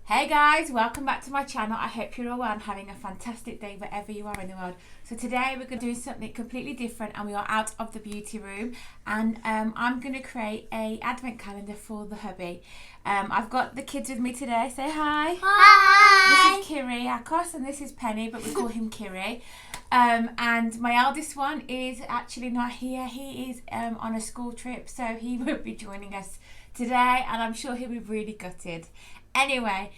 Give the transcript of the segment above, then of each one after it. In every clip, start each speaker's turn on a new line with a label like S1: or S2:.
S1: Hey guys, welcome back to my channel. I hope you're all well and having a fantastic day wherever you are in the world. So today we're going to do something completely different and we are out of the beauty room and I'm going to create a advent calendar for the hubby. I've got the kids with me today. Say hi.
S2: Hi.
S1: This is Kiri, Akos, and this is Penny, but we call him Kiri. And my eldest one is actually not here. He is on a school trip, so he won't be joining us today and I'm sure he'll be really gutted. Anyway,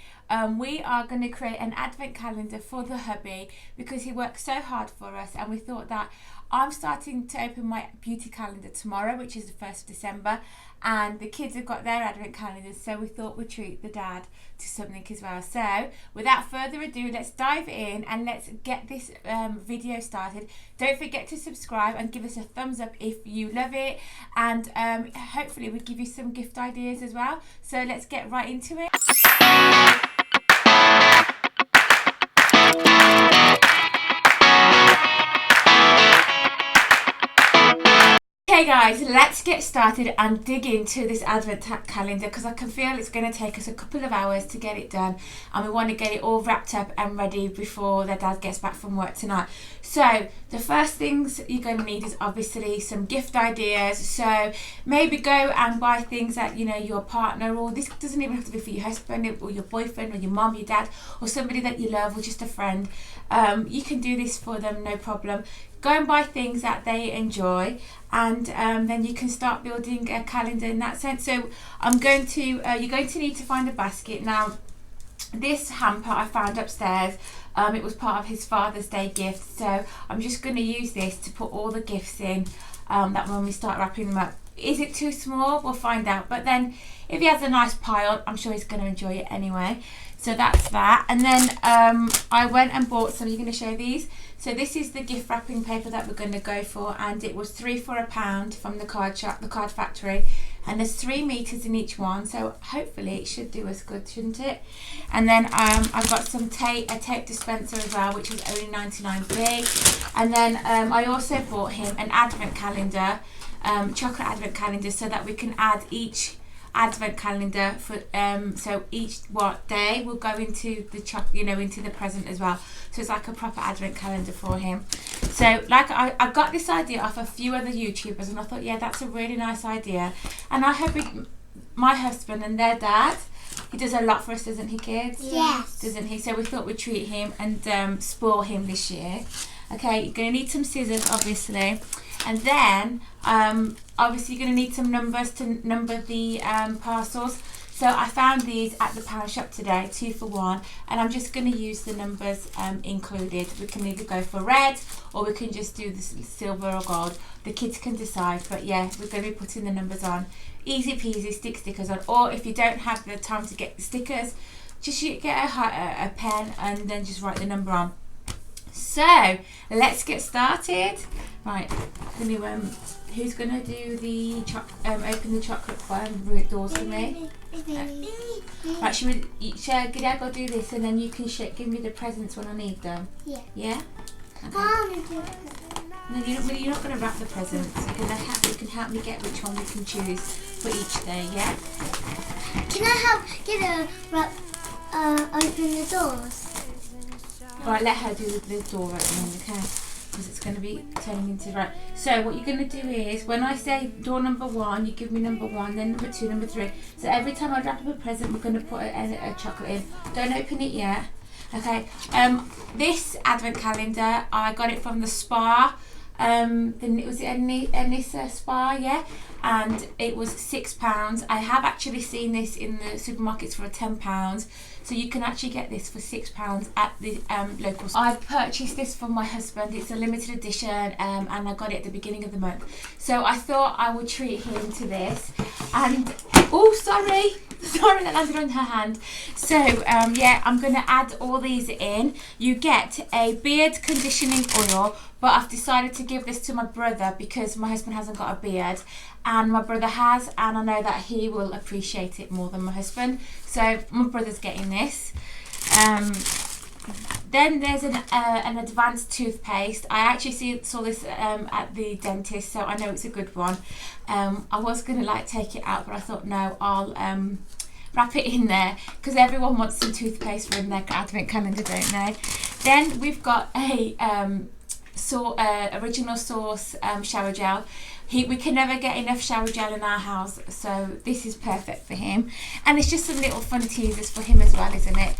S1: we are going to create an advent calendar for the hubby because he works so hard for us, and we thought that I'm starting to open my beauty calendar tomorrow, which is the 1st of December, and the kids have got their advent calendars, so we thought we'd treat the dad to something as well. So without further ado, let's dive in and let's get this video started. Don't forget to subscribe and give us a thumbs up if you love it, and hopefully we'll give you some gift ideas as well. So let's get right into it. Okay guys, let's get started and dig into this advent calendar because I can feel it's going to take us a couple of hours to get it done, and we want to get it all wrapped up and ready before their dad gets back from work tonight. So the first things you're going to need is obviously some gift ideas. So maybe go and buy things that your partner, or this doesn't even have to be for your husband or your boyfriend or your mom, your dad, or somebody that you love, or just a friend. You can do this for them, no problem. Go and buy things that they enjoy, and then you can start building a calendar in that sense. So you're going to need to find a basket. Now this hamper I found upstairs, it was part of his Father's Day gift, so I'm just going to use this to put all the gifts in, that when we start wrapping them up. Is it too small? We'll find out, but then if he has a nice pile, I'm sure he's going to enjoy it anyway. So that's that. And then I went and bought some. You're going to show these. So this is the gift wrapping paper that we're going to go for, and it was 3 for £1 from the card shop, the Card Factory, and there's 3 meters in each one, so hopefully it should do us good, shouldn't it? And then I've got some a tape dispenser as well, which was only 99p. And then I also bought him an advent calendar, chocolate advent calendar, so that we can add each advent calendar for so each day will go into the into the present as well, so it's like a proper advent calendar for him. So like I got this idea off a few other YouTubers, and I thought, yeah, that's a really nice idea, and I hope my husband and their dad, he does a lot for us, doesn't he, kids?
S2: Yes.
S1: Doesn't he? So we thought we'd treat him and spoil him this year. Okay, you're going to need some scissors, obviously, and then obviously you're going to need some numbers to number the parcels. So I found these at the pound shop today, 2 for £1, and I'm just going to use the numbers included. We can either go for red or we can just do the silver or gold. The kids can decide, but yeah, we're going to be putting the numbers on. Easy peasy, stick stickers on, or if you don't have the time to get the stickers, just get a pen and then just write the number on. So let's get started. Right, who's gonna do the open the chocolate doors for me? Right, should I go do this, and then you can give me the presents when I need them?
S2: Yeah.
S1: Yeah. Okay. No, you're not gonna wrap the presents. You can help me get which one we can choose for each day. Yeah.
S2: Can I open the doors?
S1: Right, let her do the door opening, okay? Because it's going to be turning into right. So what you're going to do is, when I say door number 1, you give me number 1, then number 2, number 3. So every time I wrap up a present, we're going to put a chocolate in. Don't open it yet. Okay. This advent calendar, I got it from the Spar. Was it Anissa Spar? Yeah. And it was £6. I have actually seen this in the supermarkets for £10. So you can actually get this for £6 at the local store. I've purchased this for my husband. It's a limited edition, and I got it at the beginning of the month. So I thought I would treat him to this. And oh, sorry, that landed on her hand. So yeah, I'm going to add all these in. You get a beard conditioning oil, but I've decided to give this to my brother because my husband hasn't got a beard, and my brother has, and I know that he will appreciate it more than my husband. So my brother's getting this. Then there's an advanced toothpaste. I actually saw this at the dentist, so I know it's a good one. I was gonna take it out, but I thought no, I'll wrap it in there because everyone wants some toothpaste in their advent calendar, don't they? Then we've got a original source shower gel. We can never get enough shower gel in our house, so this is perfect for him. And it's just some little fun teasers for him as well, isn't it?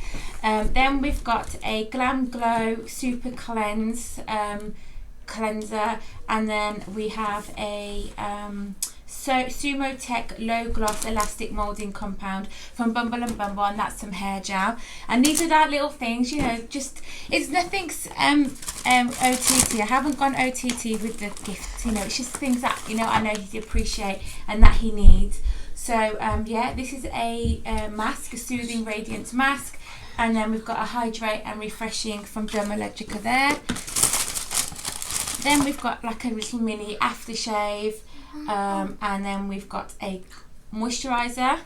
S1: Then we've got a Glam Glow Super Cleanse cleanser, and then we have a Sumo Tech Low Gloss Elastic Moulding Compound from Bumble and Bumble, and that's some hair gel. And these are our little things, you know, just, it's nothing's OTT. I haven't gone OTT with the gifts, you know, it's just things that, you know, I know he'd appreciate and that he needs. So yeah, this is a mask, a Soothing Radiance mask, and then we've got a Hydrate and Refreshing from Dermalogica there. Then we've got like a little mini aftershave, and then we've got a moisturiser.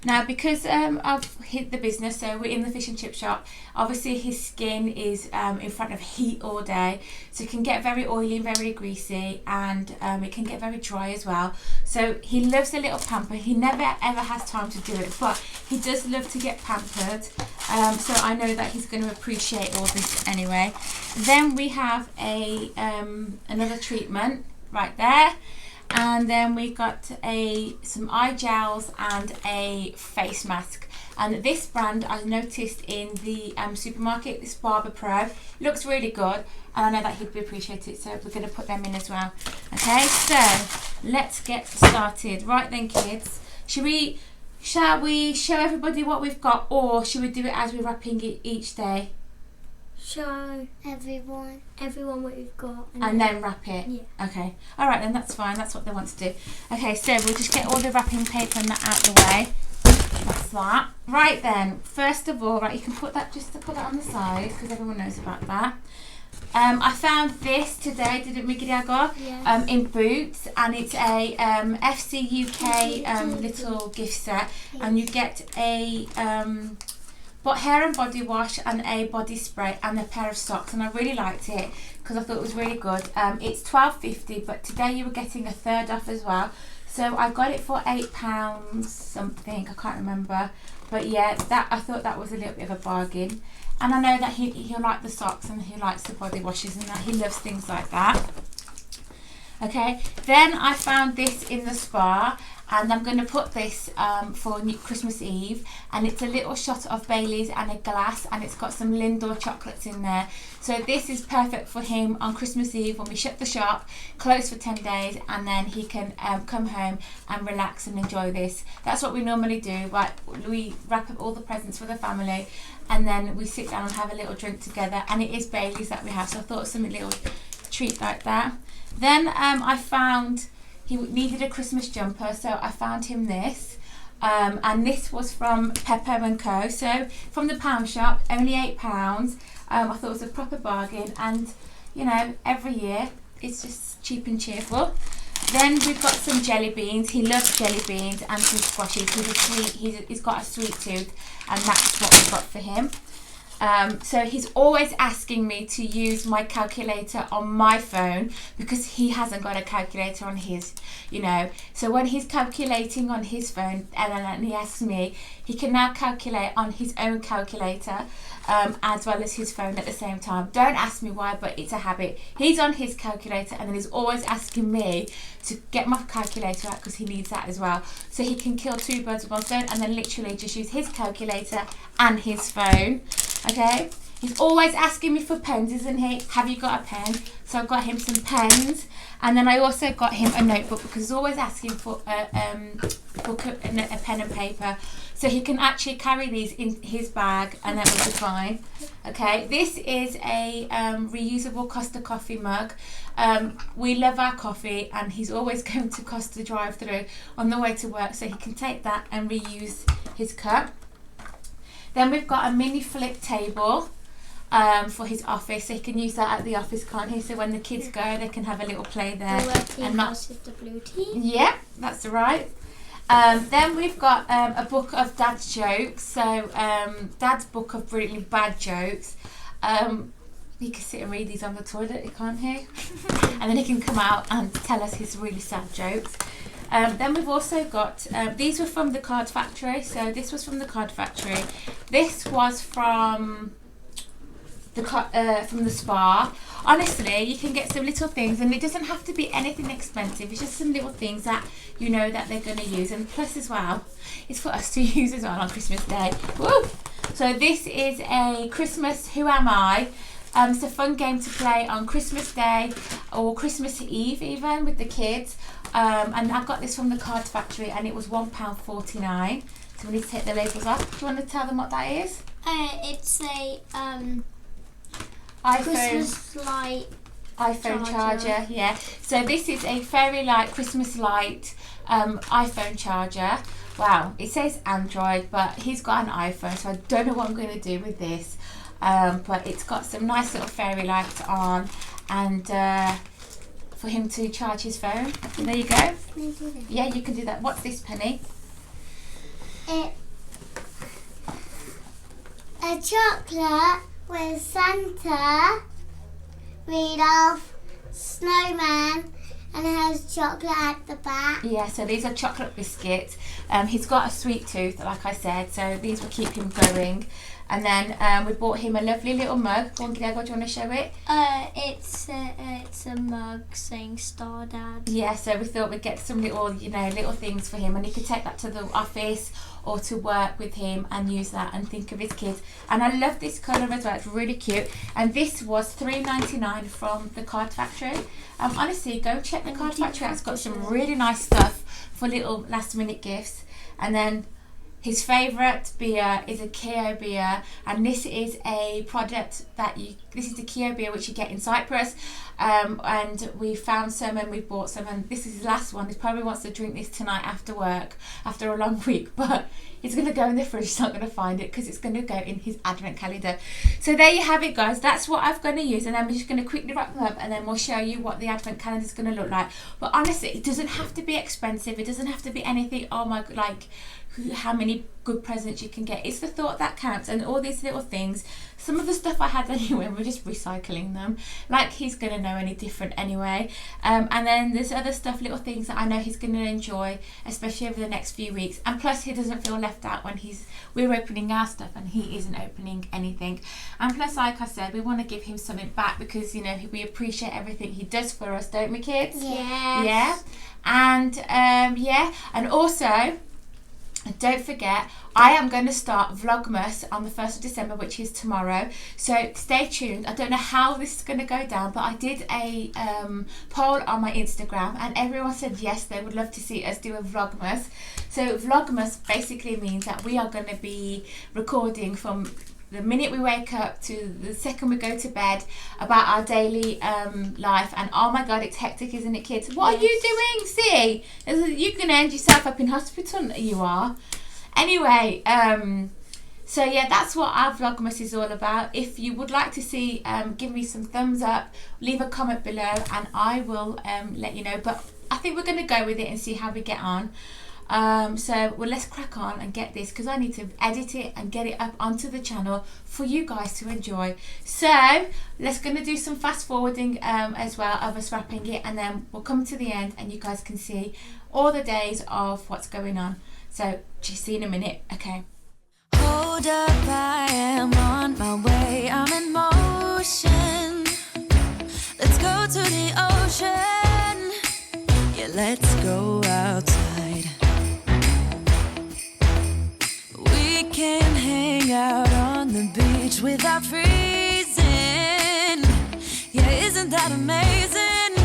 S1: Now, because I've hit the business, so we're in the fish and chip shop, obviously his skin is in front of heat all day, so it can get very oily and very greasy, and it can get very dry as well. So he loves a little pamper. He never ever has time to do it, but he does love to get pampered. So I know that he's going to appreciate all this anyway. Then we have a another treatment right there. And then we got some eye gels and a face mask. And this brand I noticed in the supermarket, this Spar Pro, looks really good, and I know that he'd appreciate it, so we're going to put them in as well. Okay, so let's get started. Right then, kids, shall we show everybody what we've got, or should we do it as we're wrapping it each day?
S2: Show everyone what we've got.
S1: And then wrap it?
S2: Yeah.
S1: Okay. All right, then that's fine. That's what they want to do. Okay, so we'll just get all the wrapping paper and that out of the way. That's that. Right then, first of all, right, you can put that, just to put that on the side because everyone knows about that. I found this today, didn't we, Gidiago?
S2: Yes.
S1: In Boots, and it's a FC UK little gift set, and you get a hair and body wash and a body spray and a pair of socks, and I really liked it because I thought it was really good. It's £12.50, but today you were getting a third off as well, so I got it for £8 something, I can't remember, but yeah, that I thought that was a little bit of a bargain. And I know that he'll like the socks and he likes the body washes and that, he loves things like that. Okay, then I found this in the Spar, and I'm going to put this for Christmas Eve, and it's a little shot of Bailey's and a glass, and it's got some Lindor chocolates in there. So this is perfect for him on Christmas Eve when we shut the shop, close for 10 days, and then he can come home and relax and enjoy this. That's what we normally do, right? We wrap up all the presents for the family, and then we sit down and have a little drink together, and it is Bailey's that we have, so I thought something little treat like that. Then I found he needed a Christmas jumper, so I found him this, and this was from Pepper & Co, so from the pound shop, only £8. I thought it was a proper bargain, and you know, every year it's just cheap and cheerful. Then we've got some jelly beans. He loves jelly beans and some squashes. He's got a sweet tooth, and that's what we got for him. So he's always asking me to use my calculator on my phone because he hasn't got a calculator on his, you know. So when he's calculating on his phone and he asks me, he can now calculate on his own calculator as well as his phone at the same time. Don't ask me why, but it's a habit. He's on his calculator and then he's always asking me to get my calculator out because he needs that as well. So he can kill two birds with one stone and then literally just use his calculator and his phone. Okay, he's always asking me for pens, isn't he? Have you got a pen? So I got him some pens, and then I also got him a notebook because he's always asking for a pen and paper, so he can actually carry these in his bag, and that will be fine. Okay, this is a reusable Costa coffee mug. We love our coffee, and he's always going to Costa drive-through on the way to work, so he can take that and reuse his cup. Then we've got a mini flip table for his office, so he can use that at the office, can't he? So when the kids go, they can have a little play there.
S2: And not with the blue tea.
S1: Yeah, that's right. Then we've got a book of Dad's jokes. So Dad's book of really bad jokes. He can sit and read these on the toilet, can't he? And then he can come out and tell us his really sad jokes. Then we've also got, these were from the Card Factory. So this was from the Card Factory. This was from the Spar. Honestly, you can get some little things, and it doesn't have to be anything expensive. It's just some little things that you know that they're going to use, and plus as well, it's for us to use as well on Christmas Day. Woo! So this is a Christmas Who Am I? It's a fun game to play on Christmas Day or Christmas Eve even with the kids. And I got this from the Card Factory, and it was £1.49. So we need to take the labels off. Do you want to tell them what that is?
S2: It's a
S1: iPhone,
S2: Christmas light
S1: iPhone charger. Yeah. So this is a fairy light Christmas light iPhone charger. Wow, it says Android, but he's got an iPhone, so I don't know what I'm going to do with this. But it's got some nice little fairy lights on, and for him to charge his phone. And there you go.
S2: Can I do that?
S1: Yeah, you can do that. What's this, Penny?
S2: A chocolate with Santa, Rudolph, Snowman, and it has chocolate at the back.
S1: Yeah, so these are chocolate biscuits. He's got a sweet tooth, like I said, so these will keep him going. And then we bought him a lovely little mug. Go on, Diego, do you want to show it?
S2: It's a mug saying Star Dad.
S1: Yeah, so we thought we'd get some little, little things for him, and he could take that to the office or to work with him and use that and think of his kids. And I love this colour as well. It's really cute. And this was $3.99 from the Card Factory. Honestly, go check the Card Factory. It's got some really nice stuff for little last minute gifts. And then his favourite beer is a Kio beer, and this is a product this is the Kio beer which you get in Cyprus, and we found some and we bought some, and this is his last one. He probably wants to drink this tonight after work, after a long week, but he's going to go in the fridge. He's not going to find it because it's going to go in his advent calendar. So there you have it, guys. That's what I'm going to use, and then we're just going to quickly wrap them up, and then we'll show you what the advent calendar is going to look like. But honestly, it doesn't have to be expensive. It doesn't have to be anything, oh my, like how many good presents you can get. It's the thought that counts, and all these little things. Some of the stuff I had anyway, we're just recycling them. Like, he's going to know any different anyway. And then there's other stuff, little things that I know he's going to enjoy, especially over the next few weeks. And plus, he doesn't feel left out when we're opening our stuff and he isn't opening anything. And plus, like I said, we want to give him something back because, we appreciate everything he does for us, don't we, kids?
S2: Yes.
S1: Yeah. And, and also, don't forget, I am going to start Vlogmas on the 1st of December, which is tomorrow. So stay tuned. I don't know how this is going to go down, but I did a poll on my Instagram, and everyone said yes, they would love to see us do a Vlogmas. So Vlogmas basically means that we are going to be recording from the minute we wake up to the second we go to bed about our daily life. And oh my god, it's hectic, isn't it, kids? What are you doing? See, you're going to end yourself up in hospital. You are. Anyway, so yeah, that's what our Vlogmas is all about. If you would like to see, give me some thumbs up, leave a comment below, and I will let you know. But I think we're going to go with it and see how we get on. So let's crack on and get this, because I need to edit it and get it up onto the channel for you guys to enjoy. So let's going to do some fast forwarding as well of us wrapping it, and then we'll come to the end and you guys can see all the days of what's going on. So just see you in a minute. Okay.
S3: Hold up, I am on my way, I'm in motion. Let's go to the ocean. Yeah, let's go outside. We can hang out on the beach without freezing. Yeah, isn't that amazing?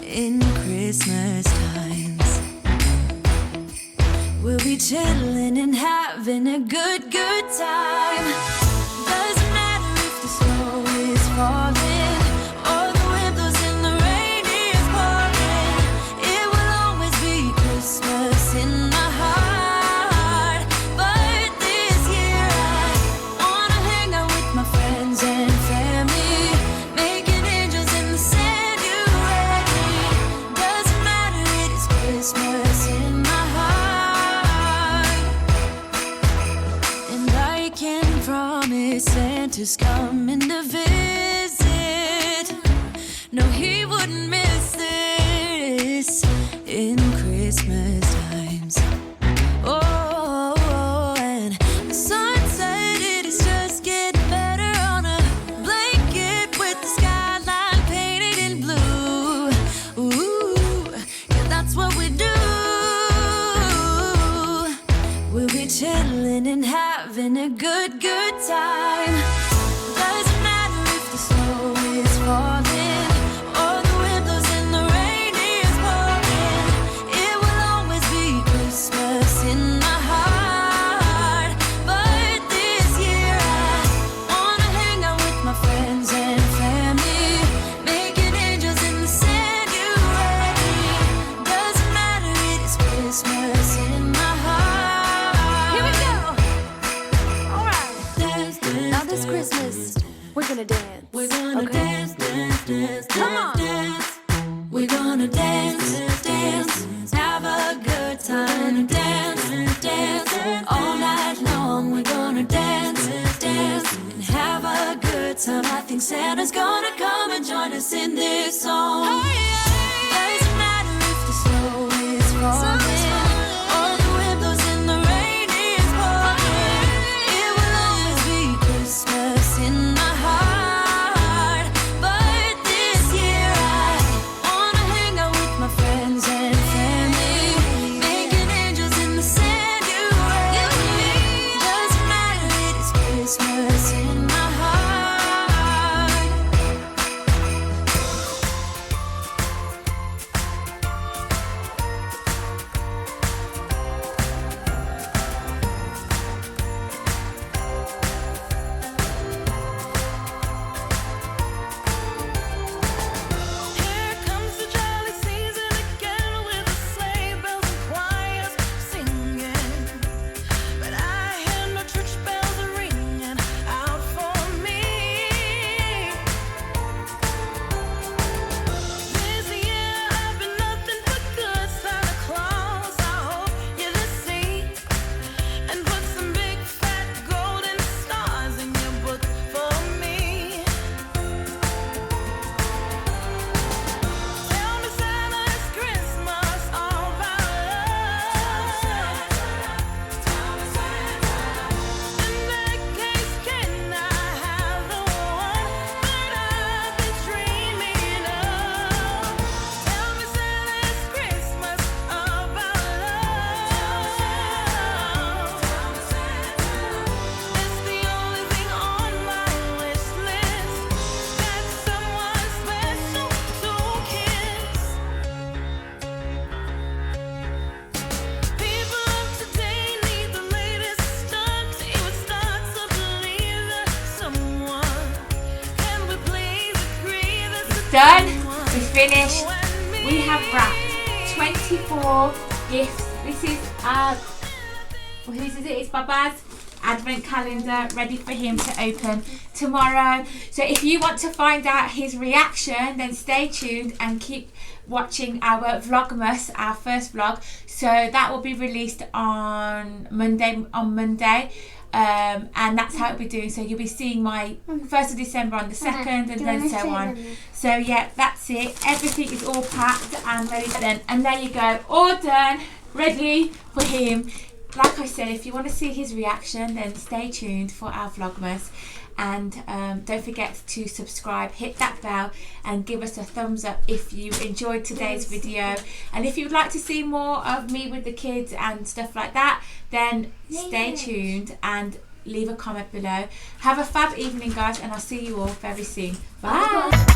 S3: In Christmas times, we'll be chilling and having a good time. Doesn't matter if the snow is falling or the wind blows and the rain is pouring. It will always be Christmas in my heart. But this year I wanna hang out with my friends and family, making angels in the sand. You ready? Doesn't matter, it is Christmas in my heart. And I can promise Santa's coming to visit. No, he wouldn't miss this in having a good, good time. Doesn't matter if the snow is falling or the wind blows and the rain is pouring. It will always be Christmas in my heart. But this year I wanna hang out with my friends and family, making angels in the sanctuary. Doesn't matter, it is Christmas in my heart. Here we go. All right. Dance, dance, now this Christmas, we're gonna dance. We're gonna dance, dance, dance, come on. Dance. We're gonna dance, dance, have a good time. Dance, dance, all night long. We're gonna dance, dance, and have a good time. I think Santa's gonna come and join us in this song. Doesn't matter if the snow is falling or the wind blows and the rain is pouring. It will always be Christmas in my heart. But this year I wanna hang out with my friends and family, making angels in the sanctuary. Doesn't matter, it is Christmas in my heart. Here comes the jolly season again with the sleigh bells and choirs singing. But I hear no church bells ringing out for me. This year I've been nothing but good Santa Claus. I hope you see and put some big fat golden stars in your book for me. Tell me, Santa, is Christmas all about love? In that case, can I have the one that I've been dreaming of? Tell me, Santa, is Christmas about love? It's the only thing on my wish list, that someone special to kiss. People of today need the latest stunt to even start to believe that someone. Can we please agree that
S1: Done. We've finished. We have wrapped 24 gifts. This is whose is it? It's Baba's advent calendar, ready for him to open tomorrow. So if you want to find out his reaction, then stay tuned and keep watching our Vlogmas, our first vlog. So that will be released on Monday. And that's how it'll be doing. So you'll be seeing my 1st of December on the 2nd, and then so on. So yeah, that's it. Everything is all packed and ready then. And there you go, all done, ready for him. Like I said, if you want to see his reaction, then stay tuned for our Vlogmas. And don't forget to subscribe, hit that bell, and give us a thumbs up if you enjoyed today's video. And if you'd like to see more of me with the kids and stuff like that, then stay tuned and leave a comment below. Have a fab evening, guys, and I'll see you all very soon. Bye.